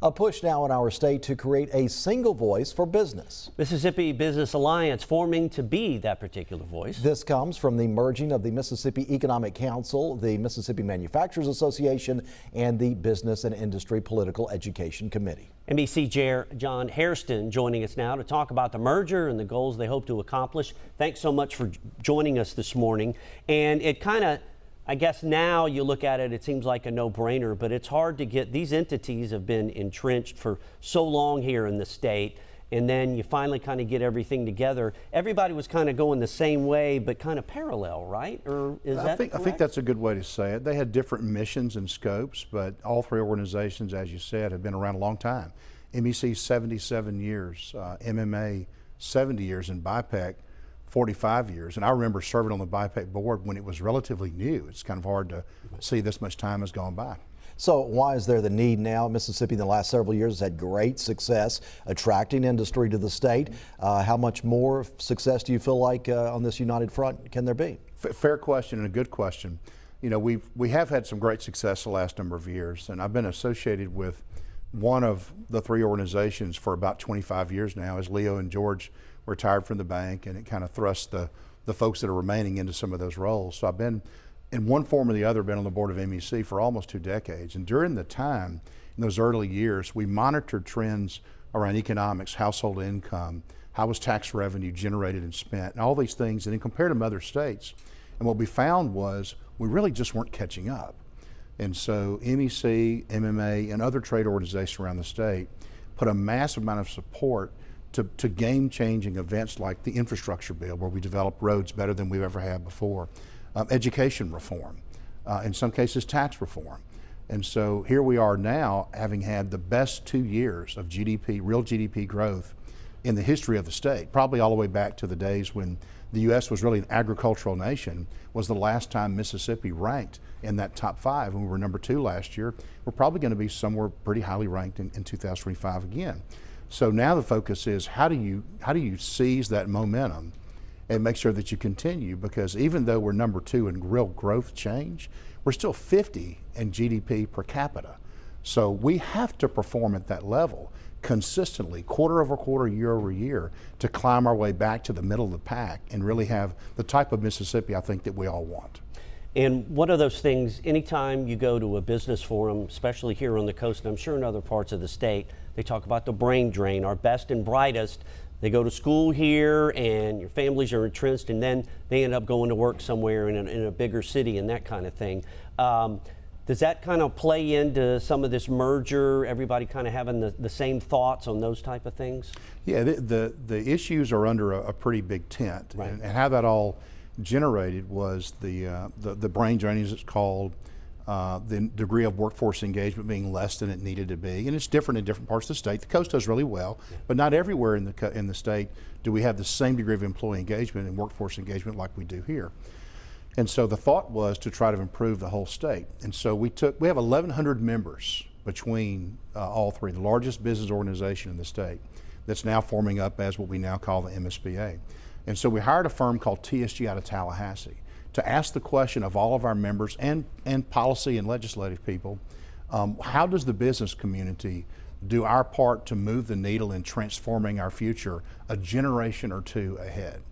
A push now in our state to create a single voice for business. Mississippi Business Alliance forming to be that particular voice. This comes from the merging of the Mississippi Economic Council, the Mississippi Manufacturers Association, and the Business and Industry Political Education Committee. NBC Chair John Hairston joining us now to talk about the merger and the goals they hope to accomplish. Thanks so much for joining us this morning. And it kind of, I guess now you look at it, it seems like a no-brainer, but it's hard to get, these entities have been entrenched for so long here in the state, and then you finally kind of get everything together. Everybody was kind of going the same way, but kind of parallel, right? Or is that correct? I think that's a good way to say it. They had different missions and scopes, but all three organizations, as you said, have been around a long time. MEC 77 years, MMA 70 years, and BIPEC 45 years. And I remember serving on the BIPEC board when it was relatively new. It's kind of hard to see this much time has gone by. So why is there the need now? Mississippi in the last several years has had great success attracting industry to the state. How much more success do you feel like on this united front can there be? Fair question and a good question. You know, we have had some great success the last number of years, and I've been associated with one of the three organizations for about 25 years now, as Leo and George retired from the bank, and it kind of thrust the folks that are remaining into some of those roles. So I've been, in one form or the other, been on the board of MEC for almost 2 decades. And during the time, in those early years, we monitored trends around economics, household income, how was tax revenue generated and spent, and all these things, and then compared them to other states. And what we found was we really just weren't catching up. And so MEC, MMA, and other trade organizations around the state put a massive amount of support to game-changing events like the infrastructure bill, where we develop roads better than we've ever had before, education reform, in some cases tax reform. And so here we are now, having had the best 2 years of GDP, real GDP growth in the history of the state, probably all the way back to the days when the U.S. was really an agricultural nation, was the last time Mississippi ranked in that top 5, and we were number 2 last year. We're probably going to be somewhere pretty highly ranked in 2025 again. So now the focus is how do you seize that momentum and make sure that you continue, because even though we're number 2 in real growth change, we're still 50 in GDP per capita. So we have to perform at that level consistently, quarter over quarter, year over year, to climb our way back to the middle of the pack and really have the type of Mississippi I think that we all want. And what are those things, anytime you go to a business forum, especially here on the coast, and I'm sure in other parts of the state, they talk about the brain drain, our best and brightest. They go to school here and your families are entrenched, and then they end up going to work somewhere in a bigger city and that kind of thing. Does that kind of play into some of this merger, everybody kind of having the same thoughts on those type of things? Yeah, the issues are under a pretty big tent, right. And how that all generated was the brain drain, as it's called, the degree of workforce engagement being less than it needed to be, and it's different in different parts of the state. The coast does really well, but not everywhere in the state do we have the same degree of employee engagement and workforce engagement like we do here. And so the thought was to try to improve the whole state. And so we have 1,100 members between all three, the largest business organization in the state that's now forming up as what we now call the MSBA. And so we hired a firm called TSG out of Tallahassee to ask the question of all of our members and policy and legislative people, how does the business community do our part to move the needle in transforming our future a generation or 2 ahead?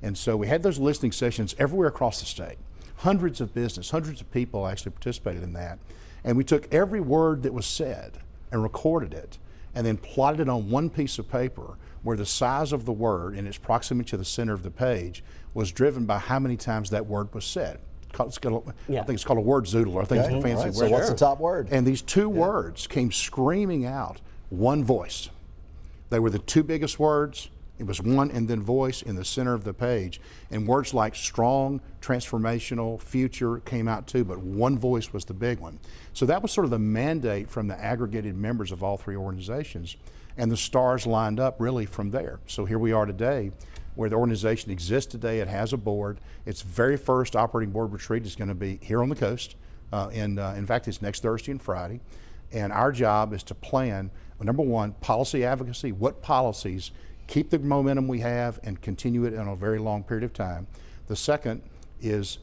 And so we had those listening sessions everywhere across the state. Hundreds of people actually participated in that. And we took every word that was said and recorded it and then plotted it on one piece of paper, where the size of the word and its proximity to the center of the page was driven by how many times that word was said. I think it's called a word zoodler. I think it's a fancy word. So what's the top word? And these 2 words came screaming out, one voice. They were the 2 biggest words. It was one and then voice in the center of the page. And words like strong, transformational, future came out too, but one voice was the big one. So that was sort of the mandate from the aggregated members of all three organizations. And the stars lined up really from there. So here we are today, where the organization exists today. It has a board. Its very first operating board retreat is going to be here on the coast. In fact, it's next Thursday and Friday. And our job is to plan, number 1, policy advocacy. What policies keep the momentum we have and continue it in a very long period of time. The second is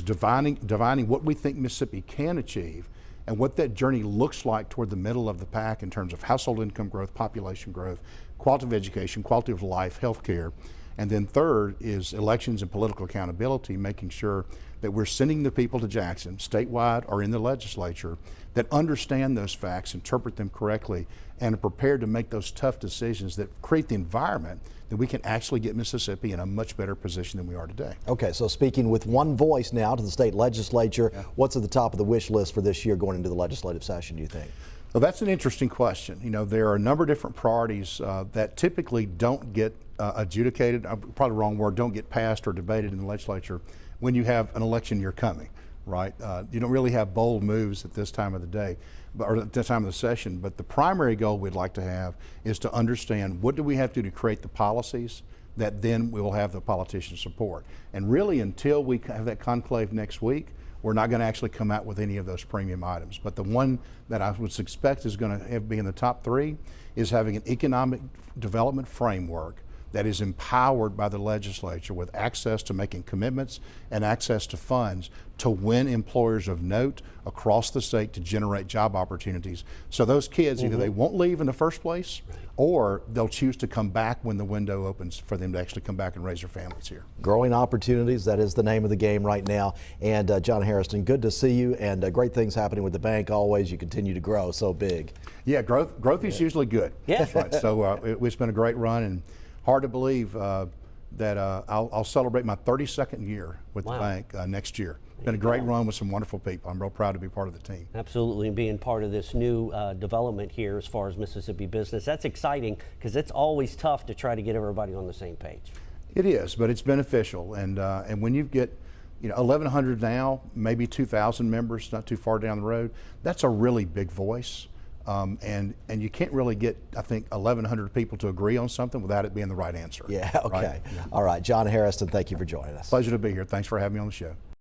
divining what we think Mississippi can achieve and what that journey looks like toward the middle of the pack in terms of household income growth, population growth, quality of education, quality of life, health care. And then third is elections and political accountability, making sure that we're sending the people to Jackson, statewide or in the legislature, that understand those facts, interpret them correctly, and are prepared to make those tough decisions that create the environment that we can actually get Mississippi in a much better position than we are today. Okay, so speaking with one voice now to the state legislature, what's at the top of the wish list for this year going into the legislative session, do you think? Well, that's an interesting question. You know, there are a number of different priorities that typically don't get adjudicated, probably the wrong word, don't get passed or debated in the legislature when you have an election year coming, right? You don't really have bold moves at this time of the day, or at this time of the session, but the primary goal we'd like to have is to understand what do we have to do to create the policies that then we will have the politicians support. And really, until we have that conclave next week, we're not going to actually come out with any of those premium items. But the one that I would expect is going to be in the top three is having an economic development framework that is empowered by the legislature with access to making commitments and access to funds to win employers of note across the state to generate job opportunities. So those kids, either they won't leave in the first place or they'll choose to come back when the window opens for them to actually come back and raise their families here. Growing opportunities, that is the name of the game right now. And John Hairston, good to see you, and great things happening with the bank always. You continue to grow so big. Yeah, growth is usually good. Yeah. That's right. So it's been a great run, and hard to believe that I'll celebrate my 32nd year with the bank next year. Been a great run with some wonderful people. I'm real proud to be part of the team. Absolutely, and being part of this new development here as far as Mississippi business, that's exciting because it's always tough to try to get everybody on the same page. It is, but it's beneficial, and when you get 1,100 now, maybe 2,000 members, not too far down the road, that's a really big voice. And you can't really get, I think, 1,100 people to agree on something without it being the right answer. Yeah, okay. Right? All right, John Hairston, thank you for joining us. Pleasure to be here. Thanks for having me on the show.